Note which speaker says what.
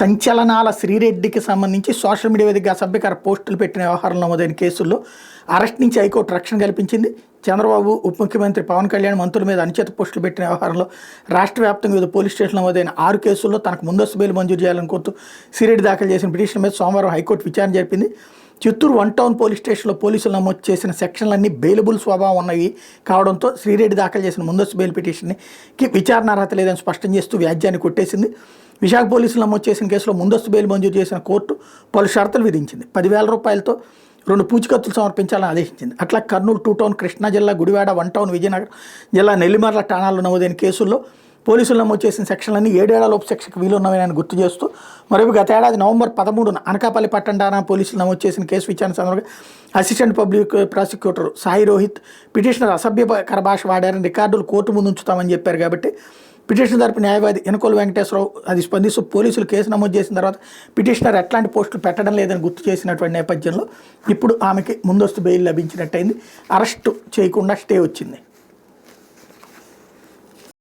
Speaker 1: సంచలనాల శ్రీరెడ్డికి సంబంధించి social media వేదికగా అసభ్యకర పోస్టులు పెట్టిన వ్యవహారంలో నమోదైన కేసుల్లో అరెస్ట్ నుంచి హైకోర్టు రక్షణ కల్పించింది. చంద్రబాబు, ఉప ముఖ్యమంత్రి పవన్ కళ్యాణ్ మంత్రుల మీద అనుచిత పోస్టులు పెట్టిన వ్యవహారంలో రాష్ట్ర వ్యాప్తంగా వివిధ పోలీస్ స్టేషన్లో నమోదైన 6 కేసుల్లో తనకు ముందస్తు బెయిల్ మంజూరు చేయాలని కోరుతూ శ్రీరెడ్డి దాఖలు చేసిన పిటిషన్ మీద సోమవారం హైకోర్టు విచారణ జరిపింది. చిత్తూరు 1 టౌన్ పోలీస్ స్టేషన్లో పోలీసులు నమోదు చేసిన సెక్షన్లన్నీ బెయిలబుల్ స్వభావం ఉన్నవి కావడంతో శ్రీరెడ్డి దాఖలు చేసిన ముందస్తు బెయిల్ పిటిషన్కి విచారణ అర్హత లేదని స్పష్టం చేస్తూ వ్యాజ్యాన్ని కొట్టేసింది. విశాఖ పోలీసులు నమోదు చేసిన కేసులో ముందస్తు బెయిల్ మంజూరు చేసిన కోర్టు పలు షరతులు విధించింది. 10,000 రూపాయలతో 2 పూచికత్తులు సమర్పించాలని ఆదేశించింది. అట్లా కర్నూలు 2 టౌన్, కృష్ణా జిల్లా గుడివాడ 1 టౌన్, విజయనగరం జిల్లా నెల్లిమర్ల ఠాణాల్లో నమోదైన కేసుల్లో పోలీసులు నమోదు చేసిన సెక్షన్లన్నీ 7 ఏళ్లలోపు శిక్షకు వీలున్నవని గుర్తు చేస్తూ మరోవైపు గత ఏడాది నవంబర్ 13న అనకాపల్లి పట్టణ ఠాణా పోలీసులు నమోదు చేసిన కేసు విచారణ సందర్భంగా assistant public prosecutor Sai Rohit petitioner అసభ్యకర భాష వాడారని రికార్డులు కోర్టు ముందు ఉంచుతామని చెప్పారు. కాబట్టి పిటిషన్ తరపు న్యాయవాది ఎనకోలు వెంకటేశ్వరరావు అది స్పందిస్తూ పోలీసులు కేసు నమోదు చేసిన తర్వాత పిటిషనర్ ఎట్లాంటి పోస్టులు పెట్టడం లేదని గుర్తు చేసినటువంటి నేపథ్యంలో ఇప్పుడు ఆమెకి ముందస్తు బెయిల్ లభించినట్టయింది. అరెస్టు చేయకుండా స్టే వచ్చింది.